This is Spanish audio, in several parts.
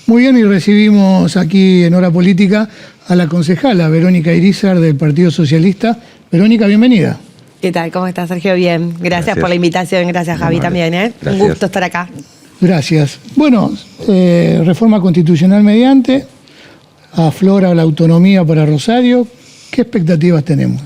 Muy bien, y recibimos aquí en Hora Política a la concejala Verónica Irizar del Partido Socialista. Verónica, bienvenida. ¿Qué tal? ¿Cómo estás, Sergio? Bien. Gracias por la invitación. Gracias, Javi, también. Gracias. Un gusto estar acá. Gracias. Bueno, reforma constitucional mediante, aflora la autonomía para Rosario. ¿Qué expectativas tenemos?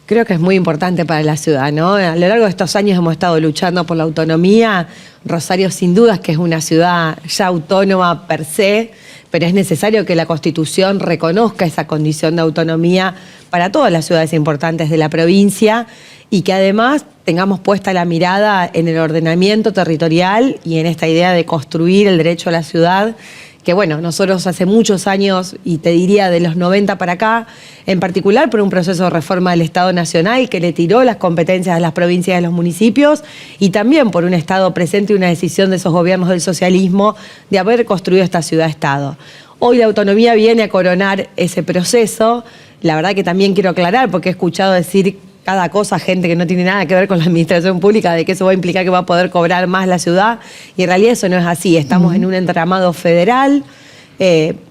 Creo que es muy importante para la ciudad, ¿no? A lo largo de estos años hemos estado luchando por la autonomía. Rosario, sin dudas, que es una ciudad ya autónoma per se, pero es necesario que la Constitución reconozca esa condición de autonomía para todas las ciudades importantes de la provincia y que además tengamos puesta la mirada en el ordenamiento territorial y en esta idea de construir el derecho a la ciudad, que bueno, nosotros hace muchos años, y te diría de los 90 para acá, en particular por un proceso de reforma del Estado Nacional que le tiró las competencias a las provincias y a los municipios, y también por un Estado presente y una decisión de esos gobiernos del socialismo de haber construido esta ciudad-estado. Hoy la autonomía viene a coronar ese proceso. La verdad que también quiero aclarar, porque he escuchado decir cada cosa, gente que no tiene nada que ver con la administración pública, de que eso va a implicar que va a poder cobrar más la ciudad, y en realidad eso no es así. Estamos en un entramado federal,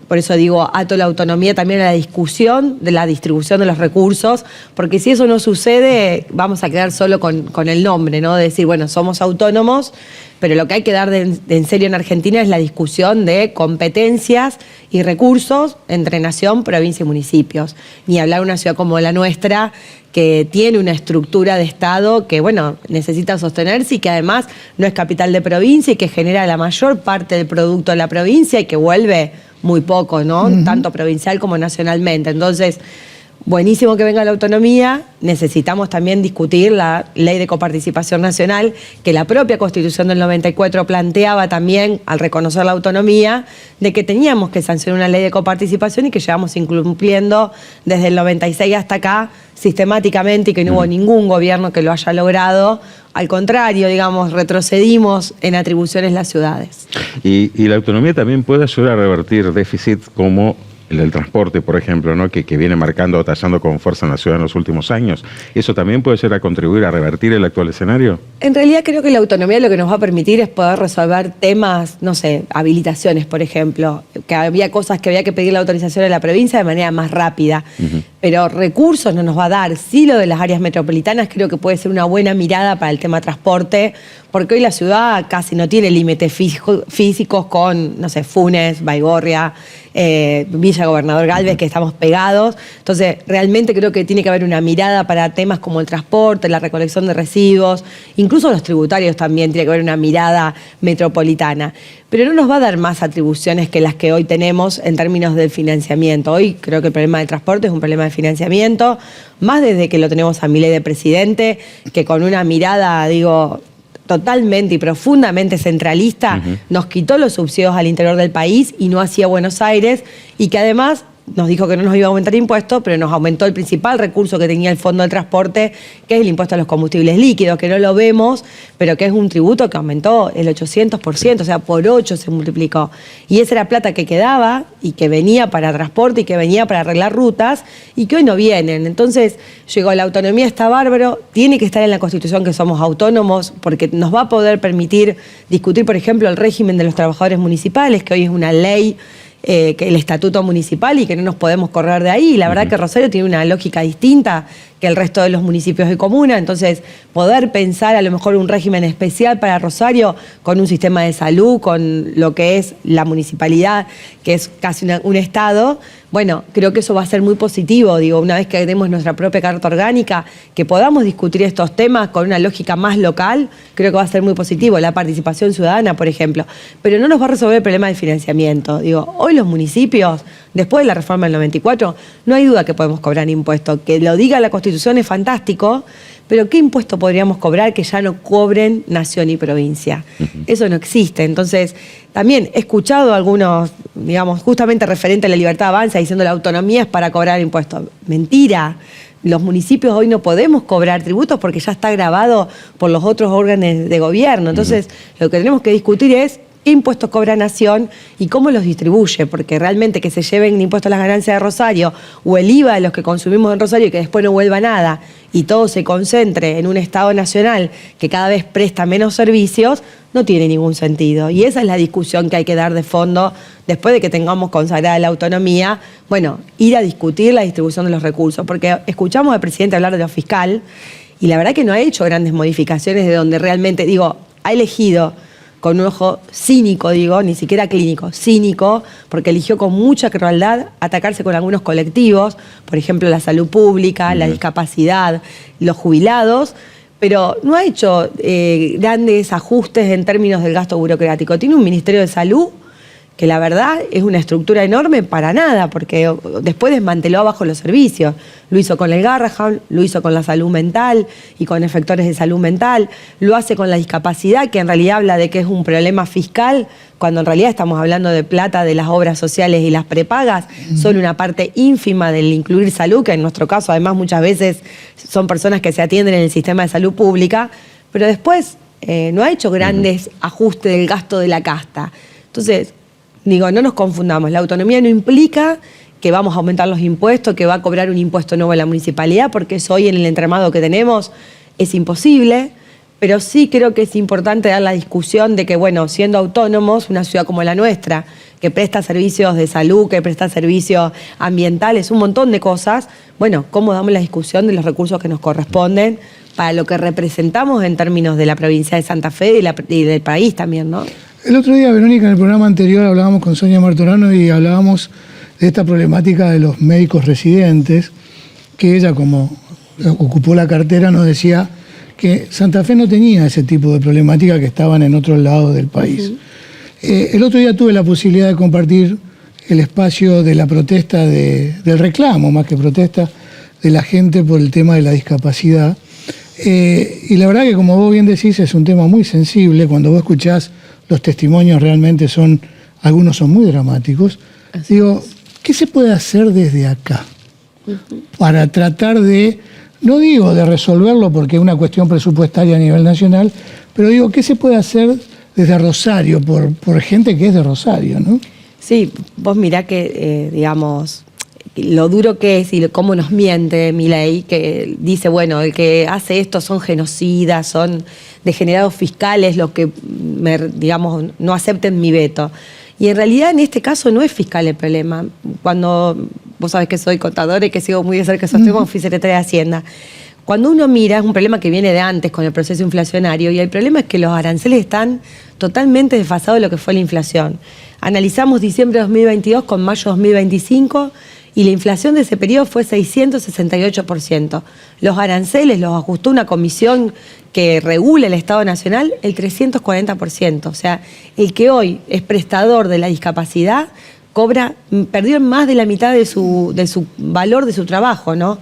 por eso digo, ato la autonomía también a la discusión de la distribución de los recursos, porque si eso no sucede, vamos a quedar solo con el nombre, ¿no? De decir, bueno, somos autónomos, pero lo que hay que dar en serio en Argentina es la discusión de competencias y recursos entre nación, provincia y municipios. Ni hablar de una ciudad como la nuestra, que tiene una estructura de Estado que, bueno, necesita sostenerse y que además no es capital de provincia y que genera la mayor parte del producto de la provincia y que vuelve muy poco, ¿no? Tanto provincial como nacionalmente. Entonces, buenísimo que venga la autonomía. Necesitamos también discutir la ley de coparticipación nacional, que la propia Constitución del 94 planteaba también, al reconocer la autonomía, de que teníamos que sancionar una ley de coparticipación y que llevamos incumpliendo desde el 96 hasta acá sistemáticamente y que no hubo ningún gobierno que lo haya logrado. Al contrario, digamos, retrocedimos en atribuciones las ciudades. Y la autonomía también puede ayudar a revertir déficit como el del transporte, por ejemplo, ¿no? que viene marcando o tallando con fuerza en la ciudad en los últimos años. ¿Eso también puede llegar a contribuir a revertir el actual escenario? En realidad creo que la autonomía lo que nos va a permitir es poder resolver temas, no sé, habilitaciones, por ejemplo, que había cosas que había que pedir la autorización de la provincia de manera más rápida, pero recursos no nos va a dar. Sí, lo de las áreas metropolitanas creo que puede ser una buena mirada para el tema transporte, porque hoy la ciudad casi no tiene límites físicos con, no sé, Funes, Baigorria, Villa Gobernador Galvez, que estamos pegados. Entonces, realmente creo que tiene que haber una mirada para temas como el transporte, la recolección de residuos, incluso los tributarios también tiene que haber una mirada metropolitana. Pero no nos va a dar más atribuciones que las que hoy tenemos en términos del financiamiento. Hoy creo que el problema del transporte es un problema de financiamiento, más desde que lo tenemos a Milei de presidente, que con una mirada, digo, totalmente y profundamente centralista, nos quitó los subsidios al interior del país y no hacia Buenos Aires, y que además nos dijo que no nos iba a aumentar impuestos, pero nos aumentó el principal recurso que tenía el Fondo del Transporte, que es el impuesto a los combustibles líquidos, que no lo vemos, pero que es un tributo que aumentó el 800%, o sea, por 8 se multiplicó. Y esa era plata que quedaba y que venía para transporte y que venía para arreglar rutas y que hoy no vienen. Entonces, llegó la autonomía, está bárbaro, tiene que estar en la Constitución que somos autónomos, porque nos va a poder permitir discutir, por ejemplo, el régimen de los trabajadores municipales, que hoy es una ley, que el estatuto municipal, y que no nos podemos correr de ahí. La verdad que Rosario tiene una lógica distinta que el resto de los municipios de comuna, entonces poder pensar a lo mejor un régimen especial para Rosario con un sistema de salud, con lo que es la municipalidad, que es casi un estado, bueno, creo que eso va a ser muy positivo, digo, una vez que tenemos nuestra propia carta orgánica, que podamos discutir estos temas con una lógica más local, creo que va a ser muy positivo, la participación ciudadana, por ejemplo, pero no nos va a resolver el problema del financiamiento. Digo, hoy los municipios, después de la reforma del 94, no hay duda que podemos cobrar impuestos, que lo diga la Constitución es fantástico, pero ¿qué impuesto podríamos cobrar que ya no cobren nación y provincia? Eso no existe. Entonces, también he escuchado algunos, digamos, justamente referente a la Libertad Avanza, diciendo la autonomía es para cobrar impuestos. Mentira. Los municipios hoy no podemos cobrar tributos porque ya está grabado por los otros órganos de gobierno. Entonces, lo que tenemos que discutir es qué impuestos cobra Nación y cómo los distribuye, porque realmente que se lleven impuestos a las ganancias de Rosario o el IVA de los que consumimos en Rosario y que después no vuelva nada, y todo se concentre en un Estado nacional que cada vez presta menos servicios, no tiene ningún sentido. Y esa es la discusión que hay que dar de fondo después de que tengamos consagrada la autonomía. Bueno, ir a discutir la distribución de los recursos, porque escuchamos al presidente hablar de lo fiscal y la verdad que no ha hecho grandes modificaciones de donde realmente, ha elegido con un ojo cínico, ni siquiera clínico, cínico, porque eligió con mucha crueldad atacarse con algunos colectivos, por ejemplo, la salud pública, la discapacidad, los jubilados, pero no ha hecho grandes ajustes en términos del gasto burocrático. Tiene un Ministerio de Salud que la verdad es una estructura enorme para nada, porque después desmanteló abajo los servicios. Lo hizo con el Garrahan, lo hizo con la salud mental y con efectores de salud mental, lo hace con la discapacidad, que en realidad habla de que es un problema fiscal, cuando en realidad estamos hablando de plata de las obras sociales y las prepagas, son una parte ínfima del incluir salud, que en nuestro caso además muchas veces son personas que se atienden en el sistema de salud pública, pero después no ha hecho grandes ajustes del gasto de la casta. Entonces, no nos confundamos, la autonomía no implica que vamos a aumentar los impuestos, que va a cobrar un impuesto nuevo a la municipalidad, porque eso hoy en el entramado que tenemos es imposible, pero sí creo que es importante dar la discusión de que, siendo autónomos, una ciudad como la nuestra, que presta servicios de salud, que presta servicios ambientales, un montón de cosas, cómo damos la discusión de los recursos que nos corresponden para lo que representamos en términos de la provincia de Santa Fe y del país también, ¿no? El otro día, Verónica, en el programa anterior hablábamos con Sonia Martorano y hablábamos de esta problemática de los médicos residentes, que ella, como ocupó la cartera, nos decía que Santa Fe no tenía ese tipo de problemática que estaban en otros lados del país. El otro día tuve la posibilidad de compartir el espacio de la protesta, del reclamo, más que protesta, de la gente por el tema de la discapacidad. Y la verdad que, como vos bien decís, es un tema muy sensible. Cuando vos escuchás los testimonios, realmente algunos son muy dramáticos. ¿Qué se puede hacer desde acá para tratar de, no digo de resolverlo porque es una cuestión presupuestaria a nivel nacional, pero ¿qué se puede hacer desde Rosario, por gente que es de Rosario, ¿no? Sí, vos mirá que, lo duro que es y cómo nos miente Milei, que dice, el que hace esto son genocidas, son degenerados fiscales los que, no acepten mi veto. Y en realidad en este caso no es fiscal el problema. Cuando, vos sabés que soy contadora y que sigo muy de cerca esos temas, fui secretaria de Hacienda. Cuando uno mira, es un problema que viene de antes con el proceso inflacionario, y el problema es que los aranceles están totalmente desfasados de lo que fue la inflación. Analizamos diciembre de 2022 con mayo de 2025, y la inflación de ese periodo fue 668%. Los aranceles los ajustó una comisión que regula el Estado Nacional el 340%. O sea, el que hoy es prestador de la discapacidad perdió más de la mitad de su valor de su trabajo, ¿no?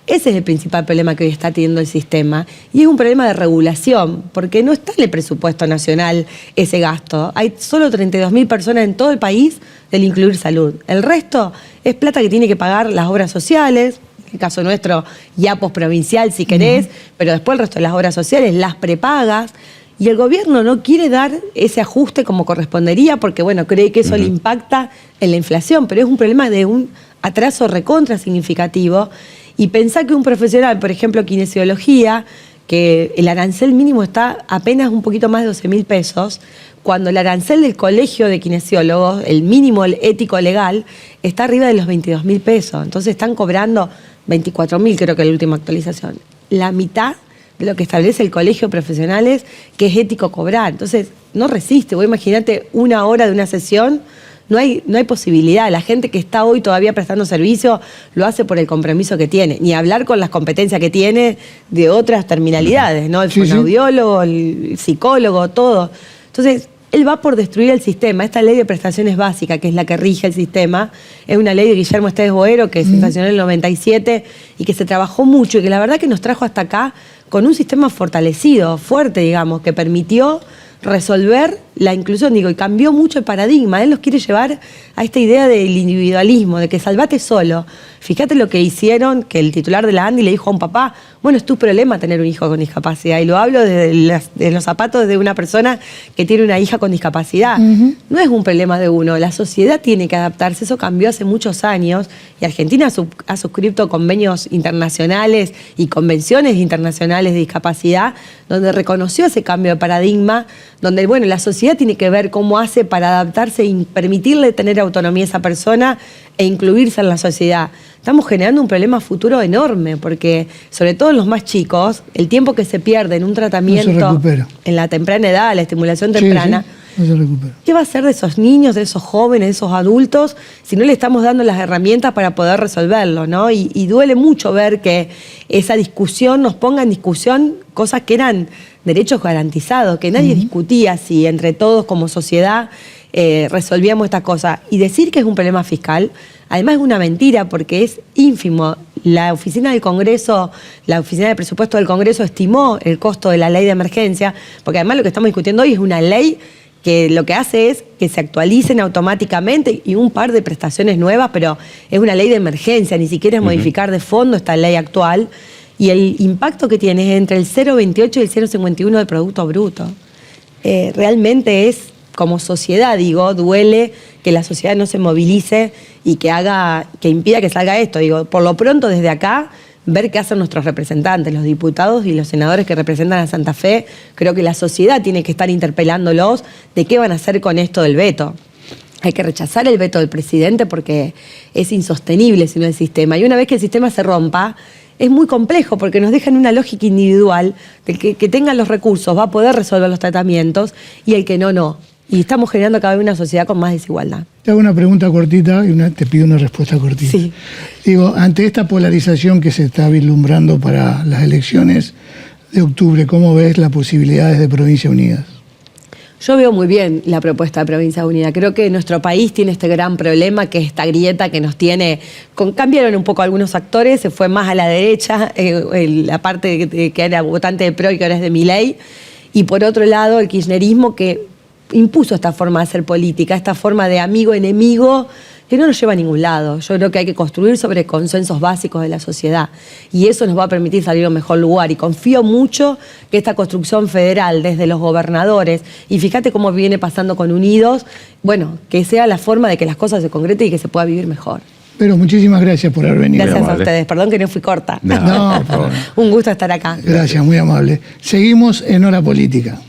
Ese es el principal problema que hoy está teniendo el sistema. Y es un problema de regulación, porque no está en el presupuesto nacional ese gasto. Hay solo 32.000 personas en todo el país del incluir salud. El resto es plata que tiene que pagar las obras sociales, en el caso nuestro, IAPOS provincial si querés, pero después el resto de las obras sociales, las prepagas. Y el gobierno no quiere dar ese ajuste como correspondería porque, cree que eso le impacta en la inflación, pero es un problema de un atraso recontra significativo. Y pensá que un profesional, por ejemplo, kinesiología, que el arancel mínimo está apenas un poquito más de 12.000 pesos, cuando el arancel del colegio de kinesiólogos, el mínimo el ético legal, está arriba de los 22.000 pesos. Entonces están cobrando 24.000, creo que es la última actualización. La mitad de lo que establece el colegio de profesionales que es ético cobrar. Entonces no resiste. Vos imaginate una hora de una sesión. No hay posibilidad. La gente que está hoy todavía prestando servicio lo hace por el compromiso que tiene. Ni hablar con las competencias que tiene de otras terminalidades, ¿no? El fonoaudiólogo, el psicólogo, todo. Entonces, él va por destruir el sistema. Esta ley de prestaciones básicas, que es la que rige el sistema, es una ley de Guillermo Esteves Boero, que se sancionó en el 97 y que se trabajó mucho y que la verdad que nos trajo hasta acá con un sistema fortalecido, fuerte, que permitió resolver la inclusión, digo, y cambió mucho el paradigma. Él los quiere llevar a esta idea del individualismo, de que salvate solo. Fíjate lo que hicieron, que el titular de la ANDI le dijo a un papá, bueno, es tu problema tener un hijo con discapacidad. Y lo hablo desde los zapatos de una persona que tiene una hija con discapacidad. No es un problema de uno, la sociedad tiene que adaptarse. Eso cambió hace muchos años y Argentina ha suscrito convenios internacionales y convenciones internacionales de discapacidad donde reconoció ese cambio de paradigma, donde, bueno, la sociedad tiene que ver cómo hace para adaptarse y permitirle tener autonomía a esa persona e incluirse en la sociedad. Estamos generando un problema futuro enorme, porque sobre todo en los más chicos, el tiempo que se pierde en un tratamiento en la temprana edad, la estimulación temprana, no se recupera. ¿Qué va a hacer de esos niños, de esos jóvenes, de esos adultos, si no le estamos dando las herramientas para poder resolverlo, ¿no? Y duele mucho ver que esa discusión nos ponga en discusión cosas que eran derechos garantizados, que nadie discutía si entre todos como sociedad resolvíamos esta cosa. Y decir que es un problema fiscal, además es una mentira porque es ínfimo. La oficina del Congreso, la oficina de presupuesto del Congreso estimó el costo de la ley de emergencia, porque además lo que estamos discutiendo hoy es una ley que lo que hace es que se actualicen automáticamente y un par de prestaciones nuevas, pero es una ley de emergencia, ni siquiera es modificar de fondo esta ley actual. Y el impacto que tiene es entre el 0,28 y el 0,51 del Producto Bruto. Realmente es, como sociedad, digo, duele que la sociedad no se movilice y que impida que salga esto. Digo, por lo pronto desde acá, ver qué hacen nuestros representantes, los diputados y los senadores que representan a Santa Fe. Creo que la sociedad tiene que estar interpelándolos de qué van a hacer con esto del veto. Hay que rechazar el veto del presidente porque es insostenible si no el sistema. Y una vez que el sistema se rompa, es muy complejo porque nos deja en una lógica individual de que tenga los recursos va a poder resolver los tratamientos y el que no. Y estamos generando cada vez una sociedad con más desigualdad. Te hago una pregunta cortita y te pido una respuesta cortita. Sí. Digo, ante esta polarización que se está vislumbrando para las elecciones de octubre, ¿cómo ves las posibilidades de Provincia Unidas? Yo veo muy bien la propuesta de Provincia Unida. Creo que nuestro país tiene este gran problema, que es esta grieta que nos tiene... Cambiaron un poco algunos actores, se fue más a la derecha, la parte que era votante de PRO y que ahora es de Milei. Y por otro lado, el kirchnerismo que impuso esta forma de hacer política, esta forma de amigo-enemigo, que no nos lleva a ningún lado. Yo creo que hay que construir sobre consensos básicos de la sociedad y eso nos va a permitir salir a un mejor lugar y confío mucho que esta construcción federal desde los gobernadores, y fíjate cómo viene pasando con Unidos, bueno, que sea la forma de que las cosas se concreten y que se pueda vivir mejor. Pero muchísimas gracias por haber venido. Gracias a ustedes, perdón que no fui corta. No, por favor. Un gusto estar acá. Gracias, muy amable. Seguimos en Hora Política.